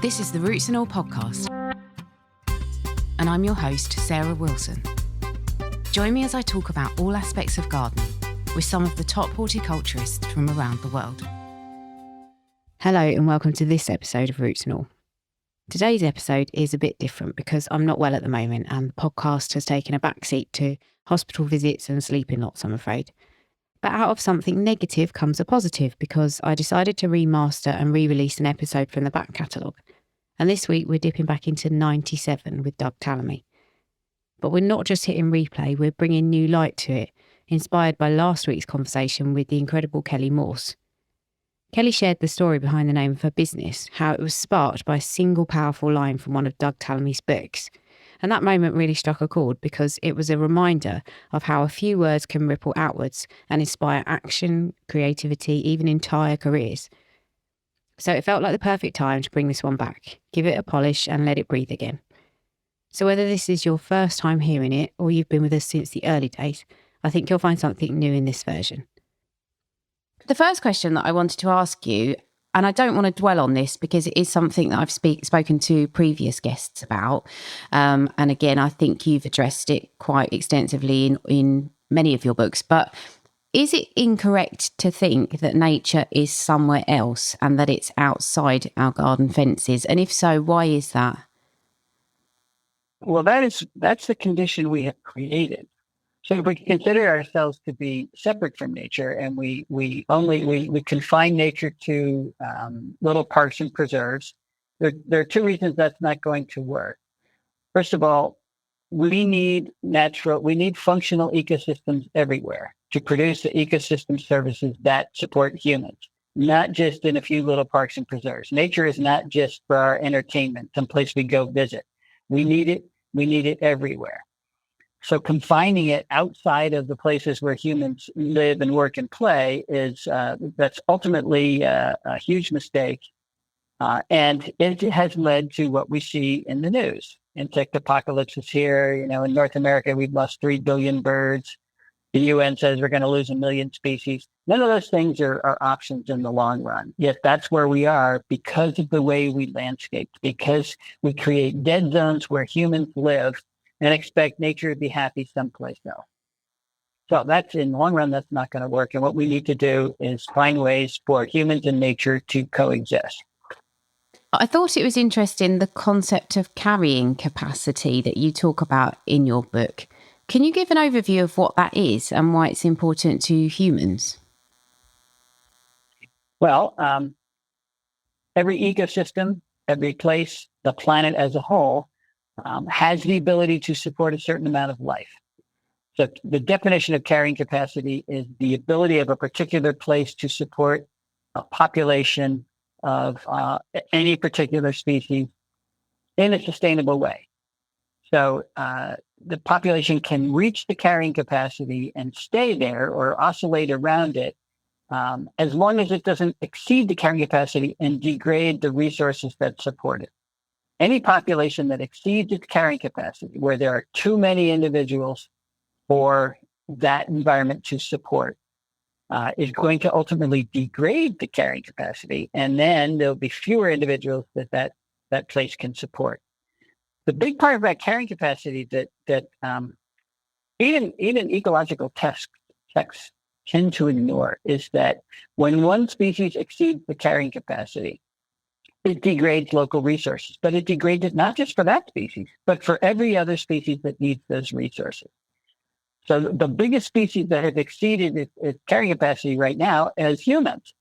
This is the Roots and All podcast, and I'm your host, Sarah Wilson. Join me as I talk about all aspects of gardening with some of the top horticulturists from around the world. Hello and welcome to this episode of Roots and All. Today's episode is a bit different because I'm not well at the moment and the podcast has taken a backseat to hospital visits and sleeping lots, I'm afraid. But out of something negative comes a positive because I decided to remaster and re-release an episode from the back catalogue. And this week we're dipping back into 97 with Doug Tallamy. But we're not just hitting replay, we're bringing new light to it, inspired by last week's conversation with the incredible Kelly Morse. Kelly shared the story behind the name of her business, how it was sparked by a single powerful line from one of Doug Tallamy's books. And that moment really struck a chord because it was a reminder of how a few words can ripple outwards and inspire action, creativity, even entire careers. So it felt like the perfect time to bring this one back, give it a polish and let it breathe again. So whether this is your first time hearing it or you've been with us since the early days, I think you'll find something new in this version. The first question that I wanted to ask you, and I don't want to dwell on this because it is something that I've spoken to previous guests about. And again, I think you've addressed it quite extensively in many of your books. But is it incorrect to think that nature is somewhere else and that it's outside our garden fences? And if so, why is that? Well, that's the condition we have created. So if we consider ourselves to be separate from nature and we confine nature to little parks and preserves, there are two reasons that's not going to work. First of all, we need functional ecosystems everywhere to produce the ecosystem services that support humans, not just in a few little parks and preserves. Nature is not just for our entertainment, someplace we go visit. We need it everywhere. So confining it outside of the places where humans live and work and play that's ultimately a huge mistake. And it has led to what we see in the news. Insect apocalypse is here. In North America, we've lost 3 billion birds. The UN says we're going to lose 1 million species. None of those things are options in the long run. Yet that's where we are because of the way we landscape, because we create dead zones where humans live and expect nature to be happy someplace else. So that's in the long run, that's not going to work. And what we need to do is find ways for humans and nature to coexist. I thought it was interesting, the concept of carrying capacity that you talk about in your book. Can you give an overview of what that is and why it's important to humans? Well, every ecosystem, every place, the planet as a whole, has the ability to support a certain amount of life. So the definition of carrying capacity is the ability of a particular place to support a population of any particular species in a sustainable way. So the population can reach the carrying capacity and stay there or oscillate around it as long as it doesn't exceed the carrying capacity and degrade the resources that support it. Any population that exceeds its carrying capacity, where there are too many individuals for that environment to support, is going to ultimately degrade the carrying capacity, and then there'll be fewer individuals that place can support. The big part of that carrying capacity that even ecological texts tend to ignore is that when one species exceeds the carrying capacity, it degrades local resources, but it degrades it not just for that species, but for every other species that needs those resources. So the biggest species that has exceeded its carrying capacity right now is humans,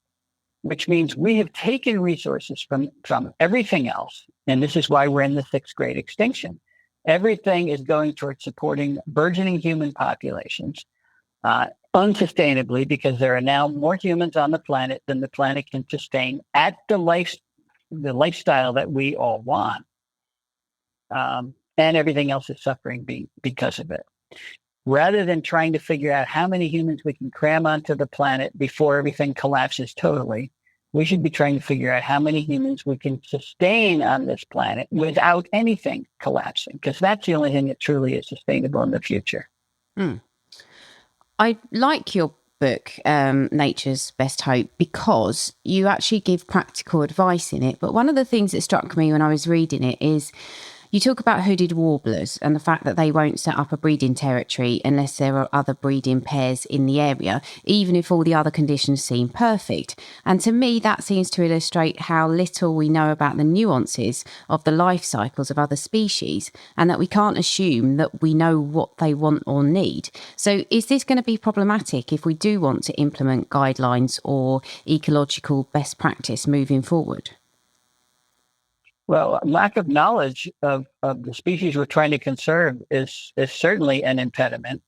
which means we have taken resources from everything else. And this is why we're in the 6th great extinction. Everything is going towards supporting burgeoning human populations unsustainably because there are now more humans on the planet than the planet can sustain at the lifestyle that we all want. And everything else is suffering because of it. Rather than trying to figure out how many humans we can cram onto the planet before everything collapses totally, we should be trying to figure out how many humans we can sustain on this planet without anything collapsing, because that's the only thing that truly is sustainable in the future. I like your book, Nature's Best Hope, because you actually give practical advice in it. But one of the things that struck me when I was reading it is you talk about hooded warblers and the fact that they won't set up a breeding territory unless there are other breeding pairs in the area, even if all the other conditions seem perfect. And to me, that seems to illustrate how little we know about the nuances of the life cycles of other species, and that we can't assume that we know what they want or need. So is this going to be problematic if we do want to implement guidelines or ecological best practice moving forward? Well, lack of knowledge of the species we're trying to conserve is certainly an impediment.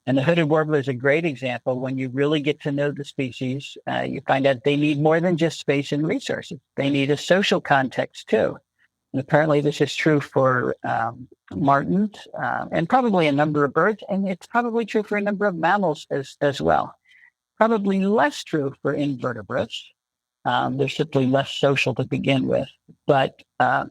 And the hooded warbler is a great example. When you really get to know the species, you find out they need more than just space and resources. They need a social context too. And apparently this is true for martins and probably a number of birds. And it's probably true for a number of mammals as well. Probably less true for invertebrates. They're simply less social to begin with. But yeah,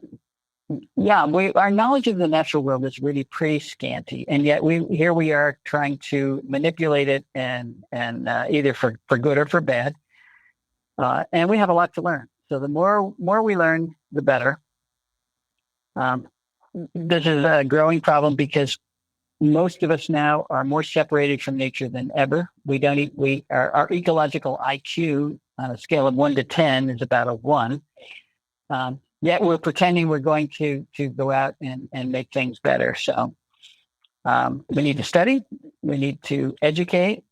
our knowledge of the natural world is really pretty scanty, and yet here we are trying to manipulate it and either for good or for bad, and we have a lot to learn. So the more we learn, the better. This is a growing problem because most of us now are more separated from nature than ever. Our ecological IQ on a scale of 1 to 10 is about a 1. Yet we're pretending we're going to go out and make things better. So we need to study, we need to educate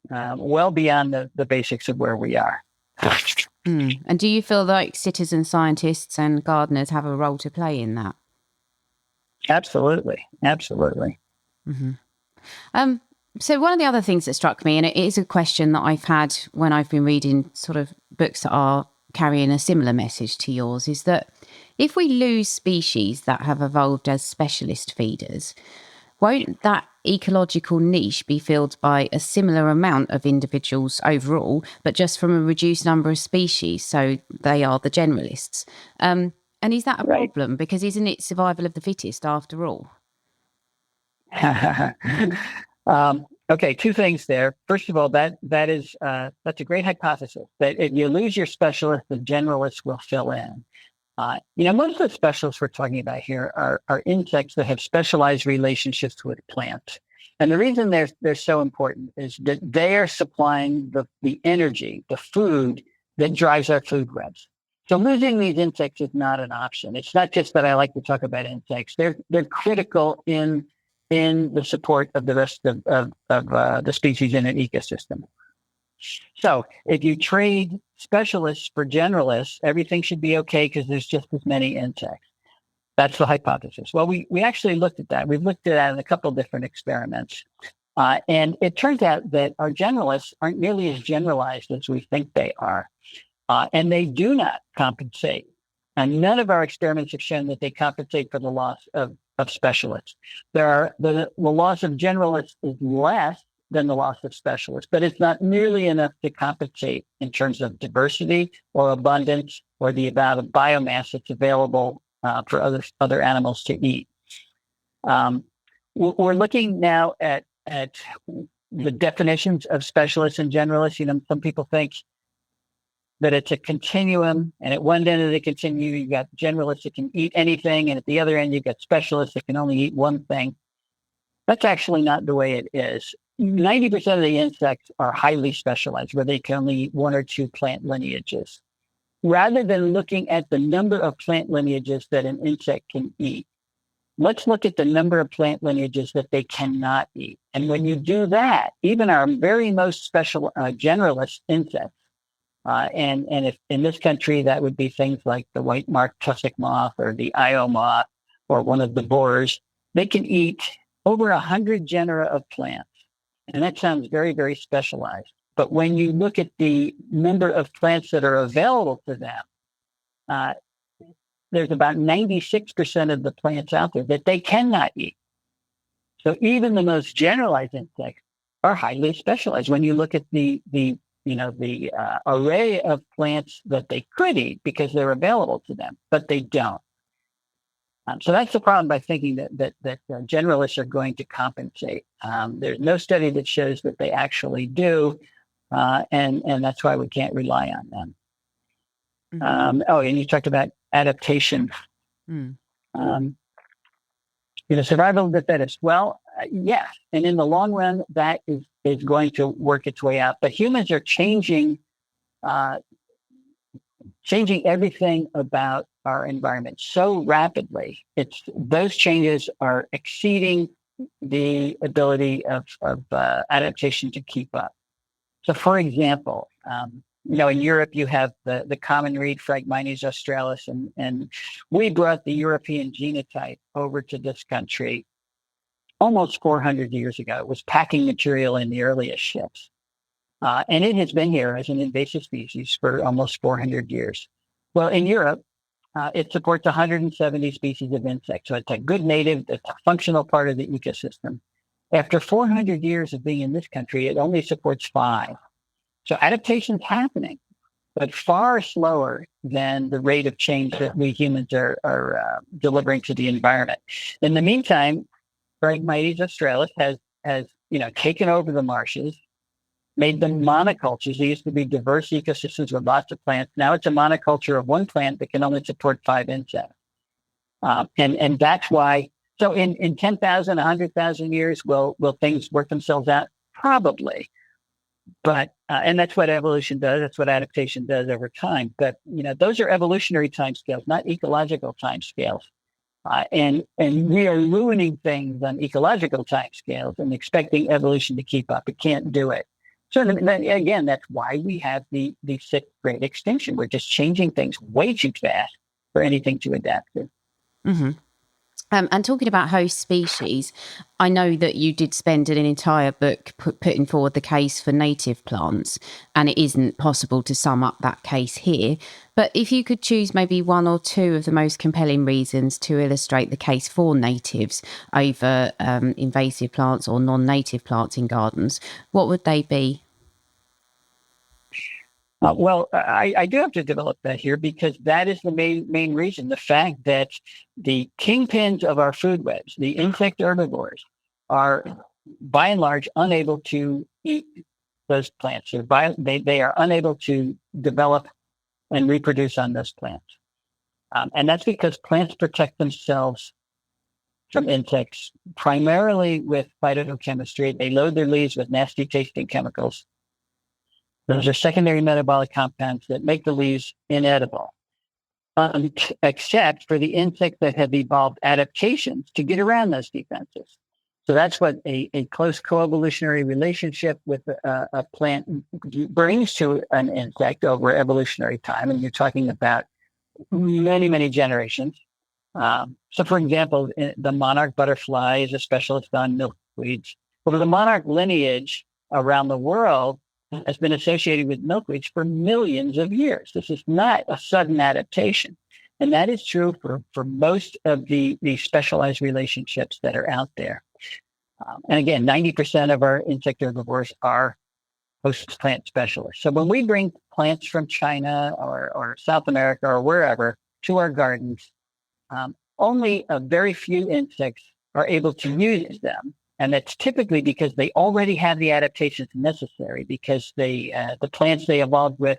well beyond the basics of where we are. And do you feel like citizen scientists and gardeners have a role to play in that? Absolutely. Mm-hmm. So one of the other things that struck me, and it is a question that I've had when I've been reading sort of books that are carrying a similar message to yours, is that if we lose species that have evolved as specialist feeders, won't that ecological niche be filled by a similar amount of individuals overall, but just from a reduced number of species? So they are the generalists. And is that a problem? Because isn't it survival of the fittest after all? Okay, two things there. First of all, that's a great hypothesis that if you lose your specialist, the generalists will fill in. Most of the specialists we're talking about here are insects that have specialized relationships with plants. And the reason they're so important is that they are supplying the energy, the food that drives our food webs. So losing these insects is not an option. It's not just that I like to talk about insects. They're critical in the support of the rest of the species in an ecosystem. So if you trade specialists for generalists, everything should be okay because there's just as many insects. That's the hypothesis. Well, we actually looked at that. We've looked at that in a couple of different experiments. And it turns out that our generalists aren't nearly as generalized as we think they are. And they do not compensate. And none of our experiments have shown that they compensate for the loss of specialists. The loss of generalists is less than the loss of specialists, but it's not nearly enough to compensate in terms of diversity or abundance or the amount of biomass that's available for other animals to eat. We're looking now at the definitions of specialists and generalists. Some people think that it's a continuum, and at one end of the continuum, you got generalists that can eat anything, and at the other end, you've got specialists that can only eat one thing. That's actually not the way it is. 90% of the insects are highly specialized, where they can only eat 1 or 2 plant lineages. Rather than looking at the number of plant lineages that an insect can eat, let's look at the number of plant lineages that they cannot eat. And when you do that, even our very most special generalist insects, and if in this country, that would be things like the white-marked tussock moth or the Io moth or one of the borers, they can eat over 100 genera of plants. And that sounds very, very specialized. But when you look at the number of plants that are available to them, there's about 96% of the plants out there that they cannot eat. So even the most generalized insects are highly specialized. When you look at the array of plants that they could eat because they're available to them, but they don't. So that's the problem by thinking that generalists are going to compensate. There's no study that shows that they actually do, and that's why we can't rely on them. Mm-hmm. And you talked about adaptation. Mm. Survival of the fittest. Well, yes, and in the long run, that is going to work its way out. But humans are changing everything about our environment so rapidly. Those changes are exceeding the ability of adaptation to keep up. So, for example, in Europe, you have the common reed, Phragmites australis, and we brought the European genotype over to this country almost 400 years ago. It was packing material in the earliest ships. And it has been here as an invasive species for almost 400 years. Well, in Europe, it supports 170 species of insects. So it's a good native, it's a functional part of the ecosystem. After 400 years of being in this country, it only supports 5. So adaptation's happening, but far slower than the rate of change that we humans are delivering to the environment. In the meantime, Phragmites australis has taken over the marshes, made them monocultures. They used to be diverse ecosystems with lots of plants. Now it's a monoculture of one plant that can only support 5 insects. And that's why, so in 10,000, 100,000 years, will things work themselves out? Probably. But, and that's what evolution does. That's what adaptation does over time. But, those are evolutionary timescales, not ecological timescales. And we are ruining things on ecological timescales and expecting evolution to keep up. It can't do it. So again, that's why we have the 6th great extinction. We're just changing things way too fast for anything to adapt to. Mm-hmm. And talking about host species, I know that you did spend an entire book putting forward the case for native plants, and it isn't possible to sum up that case here. But if you could choose maybe 1 or 2 of the most compelling reasons to illustrate the case for natives over invasive plants or non-native plants in gardens, what would they be? Well, I do have to develop that here because that is the main reason. The fact that the kingpins of our food webs, the insect herbivores, are by and large unable to eat those plants. They are unable to develop and reproduce on those plants. And that's because plants protect themselves from insects primarily with phytochemistry. They load their leaves with nasty tasting chemicals. Those are secondary metabolic compounds that make the leaves inedible, except for the insects that have evolved adaptations to get around those defenses. So that's what a close coevolutionary relationship with a plant brings to an insect over evolutionary time. And you're talking about many, many generations. So, for example, the monarch butterfly is a specialist on milkweeds. Well, the monarch lineage around the world has been associated with milkweeds for millions of years. This is not a sudden adaptation. And that is true for most of the specialized relationships that are out there. And again, 90% of our insect herbivores are host plant specialists. So when we bring plants from China or South America or wherever to our gardens, only a very few insects are able to use them. And that's typically because they already have the adaptations necessary because the plants they evolved with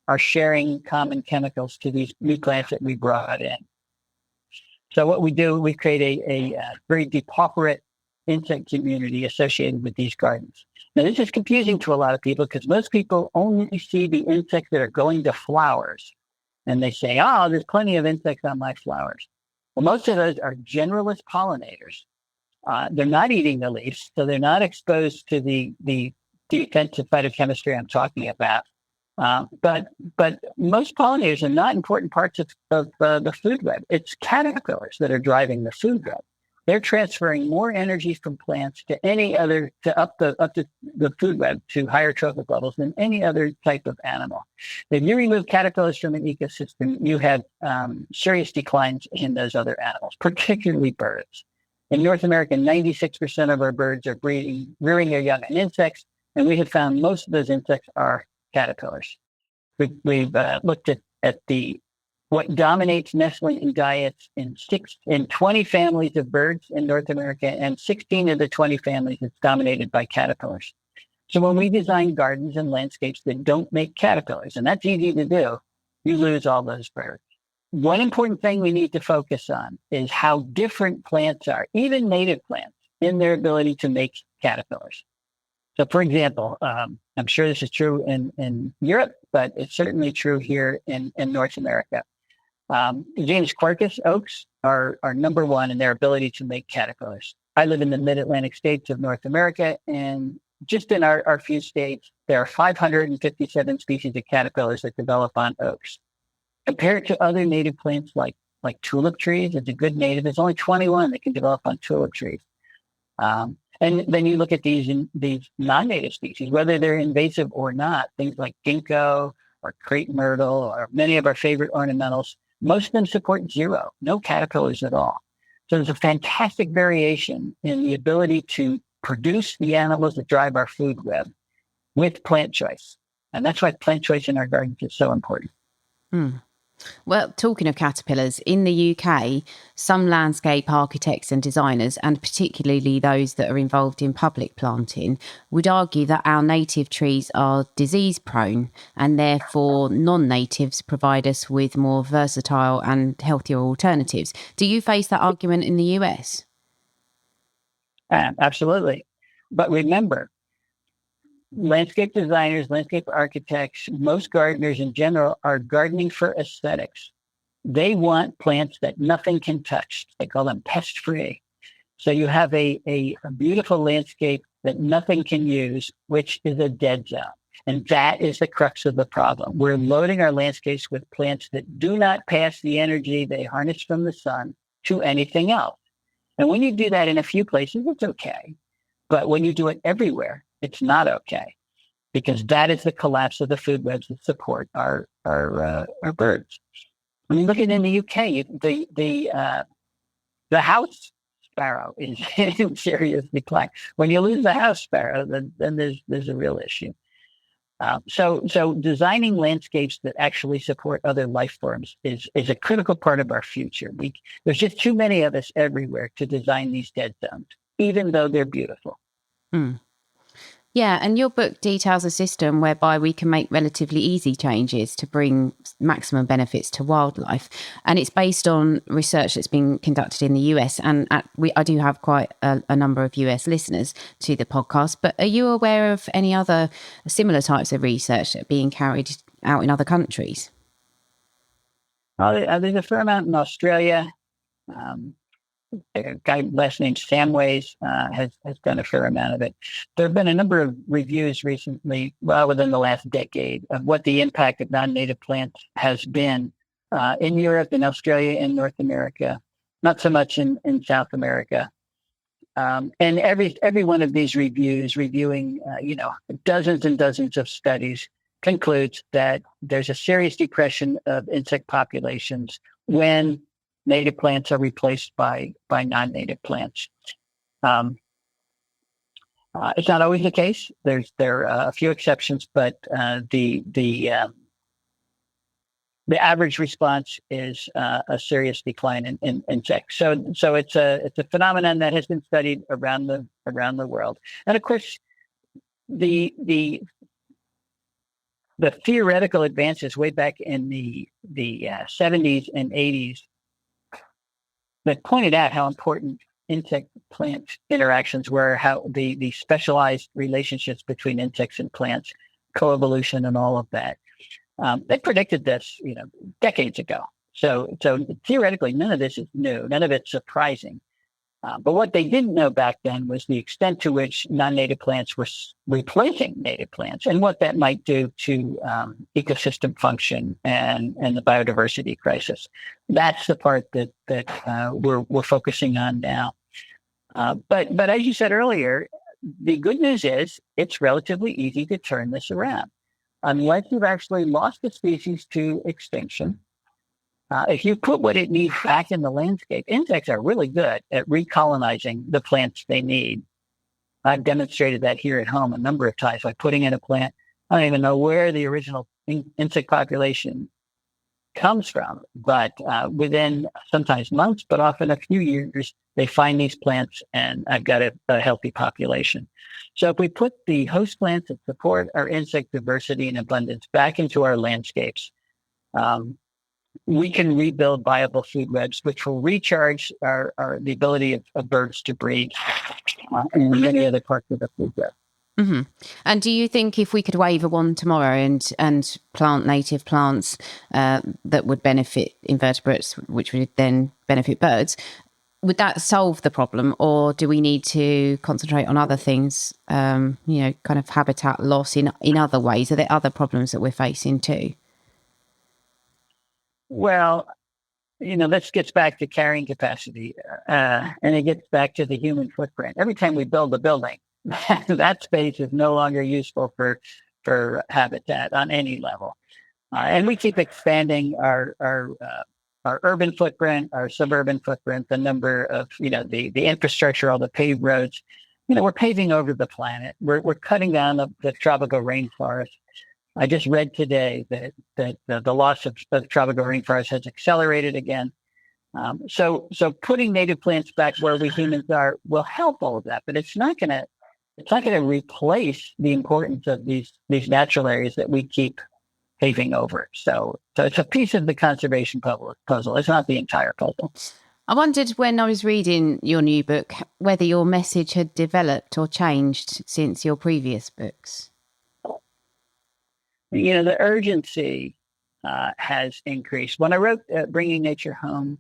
are sharing common chemicals to these new plants that we brought in. So what we do, we create a very depauperate insect community associated with these gardens. Now, this is confusing to a lot of people because most people only see the insects that are going to flowers. And they say, oh, there's plenty of insects on my flowers. Well, most of those are generalist pollinators. They're not eating the leaves, so they're not exposed to the defensive phytochemistry I'm talking about. But most pollinators are not important parts of the food web. It's caterpillars that are driving the food web. They're transferring more energy from plants to any other to up the food web to higher trophic levels than any other type of animal. If you remove caterpillars from an ecosystem, you have serious declines in those other animals, particularly birds. In North America, 96% of our birds are rearing their young on insects, and we have found most of those insects are caterpillars. We've looked at the what dominates nestling diets in 20 families of birds in North America, and 16 of the 20 families is dominated by caterpillars. So when we design gardens and landscapes that don't make caterpillars, and that's easy to do, you lose all those birds. One important thing we need to focus on is how different plants are, even native plants, in their ability to make caterpillars. So, for example, I'm sure this is true in Europe, but it's certainly true here in North America. James Quercus oaks are number one in their ability to make caterpillars. I live in the mid-Atlantic states of North America, and just in our few states, there are 557 species of caterpillars that develop on oaks. Compared to other native plants like tulip trees, it's a good native. There's only 21 that can develop on tulip trees. And then you look at these non-native species, whether they're invasive or not, things like ginkgo or crepe myrtle or many of our favorite ornamentals, most of them support zero, no caterpillars at all. So there's a fantastic variation in the ability to produce the animals that drive our food web with plant choice. And that's why plant choice in our gardens is so important. Well, talking of caterpillars, in the UK, some landscape architects and designers, and particularly those that are involved in public planting, would argue that our native trees are disease prone and therefore non-natives provide us with more versatile and healthier alternatives. Do you face that argument in the US? Absolutely. But remember, landscape designers, landscape architects, most gardeners in general are gardening for aesthetics. They want plants that nothing can touch. They call them pest-free. So you have a beautiful landscape that nothing can use, which is a dead zone. And that is the crux of the problem. We're loading our landscapes with plants that do not pass the energy they harness from the sun to anything else. And when you do that in a few places, it's okay. But when you do it everywhere, it's not okay, because that is the collapse of the food webs that support our birds. When you look at it in the UK, the house sparrow is in serious decline. When you lose the house sparrow, then there's a real issue. So designing landscapes that actually support other life forms is a critical part of our future. There's just too many of us everywhere to design these dead zones, even though they're beautiful. Yeah, and your book details a system whereby we can make relatively easy changes to bring maximum benefits to wildlife. And it's based on research that's been conducted in the US. And I do have quite a number of US listeners to the podcast. But are you aware of any other similar types of research that are being carried out in other countries? There's a fair amount in Australia. A guy last name Samways has done a fair amount of it. There have been a number of reviews recently, within the last decade, of what the impact of non-native plants has been in Europe, in Australia, in North America, not so much in South America. And every one of these reviews, reviewing dozens and dozens of studies, concludes that there's a serious depression of insect populations when native plants are replaced by non-native plants. It's not always the case. There are a few exceptions, but the average response is a serious decline in insects. So it's a phenomenon that has been studied around the world. And of course, the theoretical advances way back in the 70s and 80s that pointed out how important insect-plant interactions were, how the specialized relationships between insects and plants, coevolution and all of that. They predicted this, decades ago. So theoretically, none of this is new. None of it's surprising. But what they didn't know back then was the extent to which non-native plants were replacing native plants and what that might do to ecosystem function and the biodiversity crisis. That's the part that we're focusing on now. But as you said earlier, the good news is it's relatively easy to turn this around. Unless you've actually lost a species to extinction, if you put what it needs back in the landscape, insects are really good at recolonizing the plants they need. I've demonstrated that here at home a number of times by putting in a plant. I don't even know where the original insect population comes from. But within sometimes months, but often a few years, they find these plants, and I've got a healthy population. So if we put the host plants that support our insect diversity and abundance back into our landscapes, we can rebuild viable food webs, which will recharge the ability of birds to breed and many other parts of the food web. Mm-hmm. And do you think if we could wave a wand tomorrow and plant native plants that would benefit invertebrates, which would then benefit birds, would that solve the problem, or do we need to concentrate on other things, kind of habitat loss in other ways? Are there other problems that we're facing too? Well, this gets back to carrying capacity, and it gets back to the human footprint. Every time we build a building, that space is no longer useful for habitat on any level. And we keep expanding our urban footprint, our suburban footprint, the number of, the infrastructure, all the paved roads. We're paving over the planet. We're cutting down the tropical rainforest. I just read today that the loss of tropical rainforest has accelerated again. So putting native plants back where we humans are will help all of that, but it's not going to replace the importance of these natural areas that we keep paving over. So it's a piece of the conservation puzzle. It's not the entire puzzle. I wondered when I was reading your new book whether your message had developed or changed since your previous books. The urgency has increased. When I wrote Bringing Nature Home,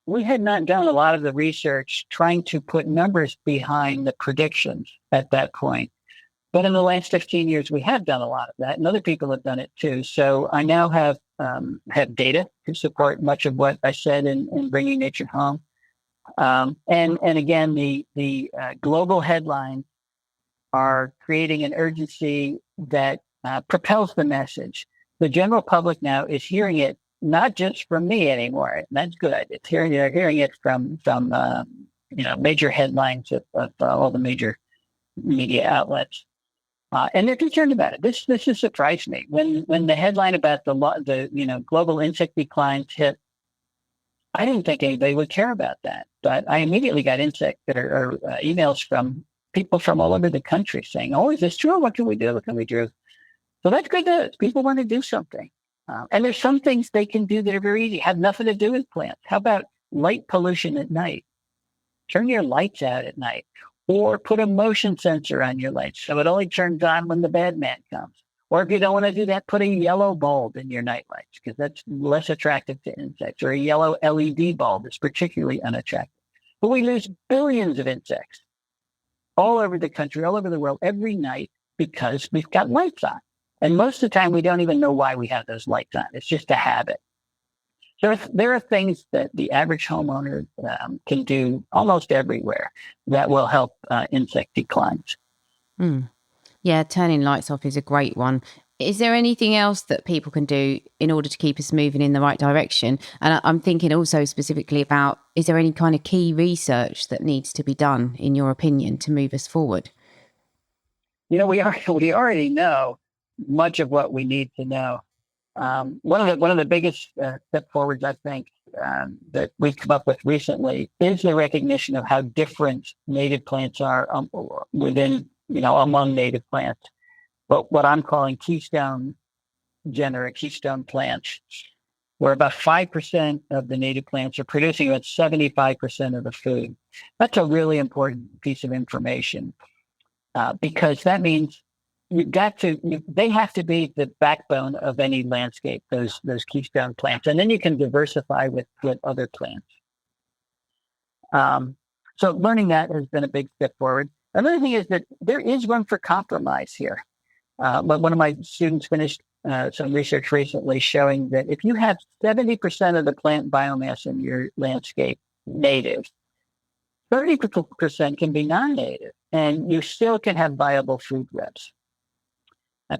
we had not done a lot of the research trying to put numbers behind the predictions at that point. But in the last 15 years, we have done a lot of that, and other people have done it too. So I now have data to support much of what I said in Bringing Nature Home. And again, the global headlines are creating an urgency that propels the message. The general public now is hearing it not just from me anymore. That's good. They're hearing it from major headlines of all the major media outlets. And they're concerned about it. This has surprised me. When the headline about the global insect declines hit, I didn't think anybody would care about that. But I immediately got emails from people from all over the country saying, "Oh, is this true? What can we do? What can we do?" So that's good news. People want to do something. And there's some things they can do that are very easy, have nothing to do with plants. How about light pollution at night? Turn your lights out at night. Or put a motion sensor on your lights so it only turns on when the bad man comes. Or if you don't want to do that, put a yellow bulb in your night lights because that's less attractive to insects. Or a yellow LED bulb is particularly unattractive. But we lose billions of insects all over the country, all over the world, every night because we've got lights on. And most of the time, we don't even know why we have those lights on. It's just a habit. So there are things that the average homeowner can do almost everywhere that will help insect declines. Yeah, turning lights off is a great one. Is there anything else that people can do in order to keep us moving in the right direction? And I'm thinking also specifically about, is there any kind of key research that needs to be done, in your opinion, to move us forward? We already know much of what we need to know. One of the biggest step forwards, I think, that we've come up with recently is the recognition of how different native plants are among native plants. But what I'm calling keystone plants, where about 5% of the native plants are producing about 75% of the food. That's a really important piece of information because that means they have to be the backbone of any landscape, those keystone plants. And then you can diversify with other plants. So learning that has been a big step forward. Another thing is that there is room for compromise here. But one of my students finished some research recently showing that if you have 70% of the plant biomass in your landscape native, 30% can be non-native, and you still can have viable food webs.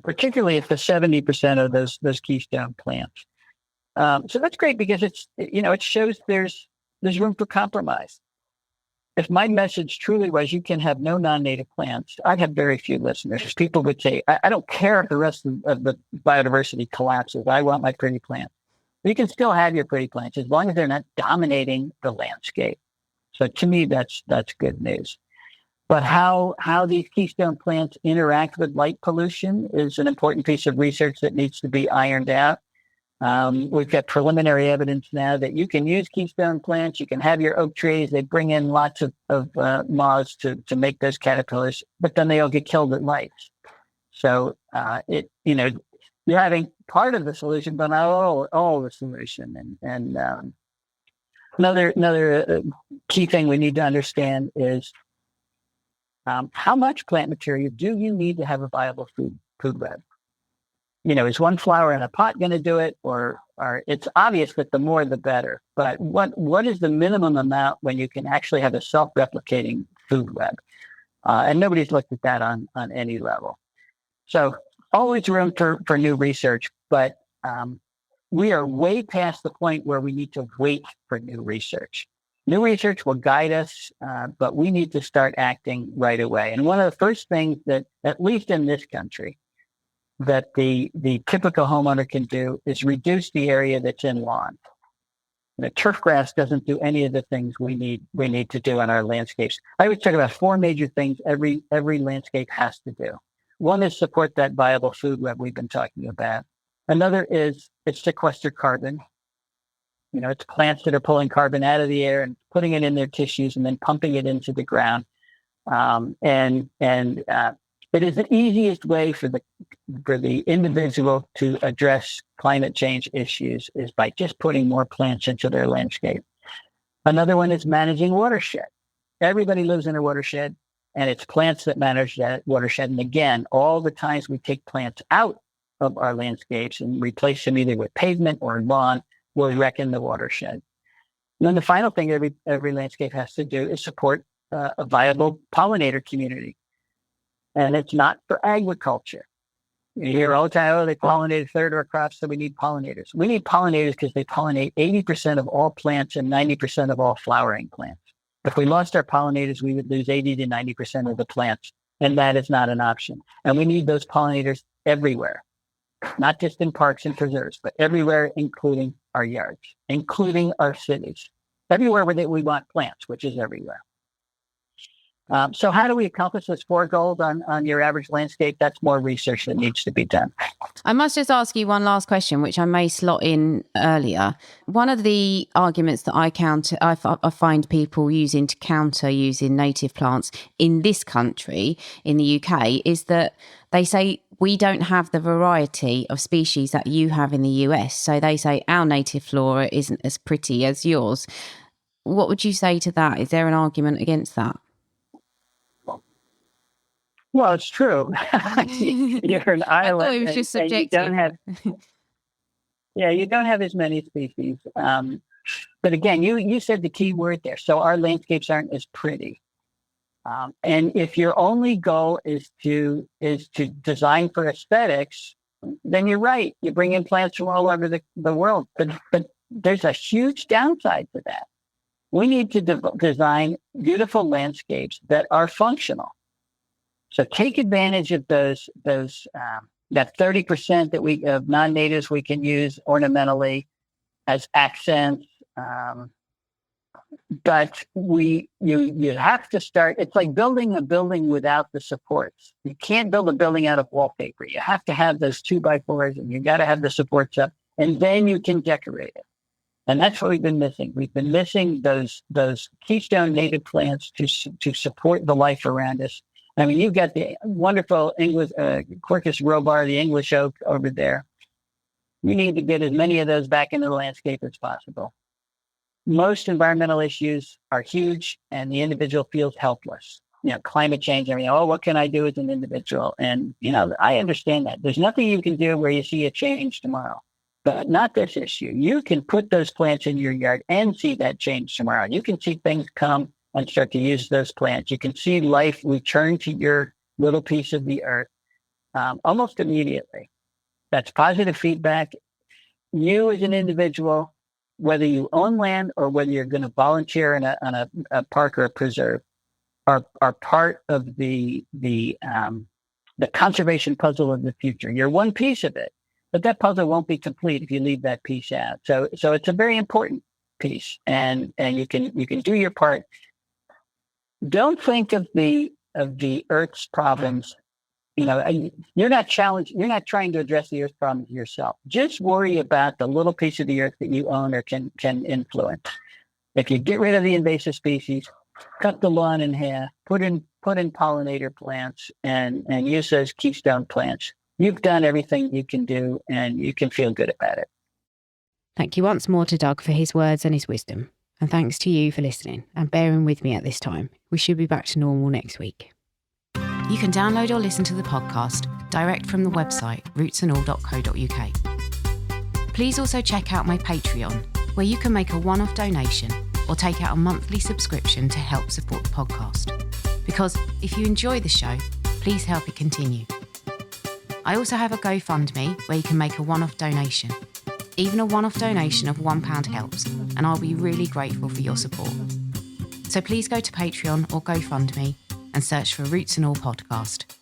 Particularly if the 70% of those keystone plants. So that's great because it shows there's room for compromise. If my message truly was you can have no non-native plants, I'd have very few listeners. People would say, I don't care if the rest of the biodiversity collapses. I want my pretty plant. You can still have your pretty plants as long as they're not dominating the landscape. So to me, that's good news. But how these keystone plants interact with light pollution is an important piece of research that needs to be ironed out. We've got preliminary evidence now that you can use keystone plants. You can have your oak trees. They bring in lots of moths to make those caterpillars, but then they all get killed at lights. So you're having part of the solution, but not all the solution. And another key thing we need to understand is how much plant material do you need to have a viable food web? Is one flower in a pot going to do it, or it's obvious that the more the better? But what is the minimum amount when you can actually have a self-replicating food web? And nobody's looked at that on any level. So always room for new research, but we are way past the point where we need to wait for new research. New research will guide us, but we need to start acting right away. And one of the first things that, at least in this country, that the typical homeowner can do is reduce the area that's in lawn. The turf grass doesn't do any of the things we need to do on our landscapes. I always talk about 4 major things every landscape has to do. One is support that viable food web we've been talking about. Another is it's sequester carbon. It's plants that are pulling carbon out of the air and putting it in their tissues and then pumping it into the ground. It is the easiest way for the individual to address climate change issues is by just putting more plants into their landscape. Another one is managing watershed. Everybody lives in a watershed, and it's plants that manage that watershed. And again, all the times we take plants out of our landscapes and replace them either with pavement or lawn, will wrecken the watershed. And then the final thing every landscape has to do is support a viable pollinator community. And it's not for agriculture. You hear all the time, they pollinate a third of our crops, so we need pollinators. We need pollinators because they pollinate 80% of all plants and 90% of all flowering plants. If we lost our pollinators, we would lose 80 to 90% of the plants, and that is not an option. And we need those pollinators everywhere, not just in parks and preserves, but everywhere, including our yards, including our cities, everywhere where we want plants, which is everywhere. So how do we accomplish those 4 goals on your average landscape? That's more research that needs to be done. I must just ask you one last question, which I may slot in earlier. One of the arguments that I find people using to counter using native plants in this country, in the UK, is that they say we don't have the variety of species that you have in the US. So they say our native flora isn't as pretty as yours. What would you say to that? Is there an argument against that? Well, it's true. You're an island. I thought it was just subjective. You don't have as many species. But again, you said the key word there. So our landscapes aren't as pretty. And if your only goal is to design for aesthetics, then you're right. You bring in plants from all over the world. But there's a huge downside to that. We need to design beautiful landscapes that are functional. So take advantage of those that 30% of non-natives we can use ornamentally as accents. But you have to start. It's like building a building without the supports. You can't build a building out of wallpaper. You have to have those 2x4s, and you got to have the supports up, and then you can decorate it. And that's what we've been missing. We've been missing those keystone native plants to support the life around us. I mean, you've got the wonderful English Quercus robur, the English oak over there. You need to get as many of those back into the landscape as possible. Most environmental issues are huge, and the individual feels helpless. Climate change. What can I do as an individual? And I understand that. There's nothing you can do where you see a change tomorrow, but not this issue. You can put those plants in your yard and see that change tomorrow. You can see things come and start to use those plants. You can see life return to your little piece of the earth almost immediately. That's positive feedback. You as an individual, whether you own land or whether you're going to volunteer on a park or a preserve, are part of the conservation puzzle of the future. You're one piece of it, But that puzzle won't be complete if you leave that piece out. So it's a very important piece, and you can do your part. Don't think of the Earth's problems. You're not trying to address the Earth's problems yourself. Just worry about the little piece of the Earth that you own or can influence. If you get rid of the invasive species, cut the lawn in half, put in pollinator plants, and use those keystone plants, you've done everything you can do, and you can feel good about it. Thank you once more to Doug for his words and his wisdom. And thanks to you for listening and bearing with me at this time. We should be back to normal next week. You can download or listen to the podcast direct from the website rootsandall.co.uk. Please also check out my Patreon, where you can make a one-off donation or take out a monthly subscription to help support the podcast. Because if you enjoy the show, please help it continue. I also have a GoFundMe where you can make a one-off donation. Even a one-off donation of £1 helps, and I'll be really grateful for your support. So please go to Patreon or GoFundMe and search for Roots and All Podcast.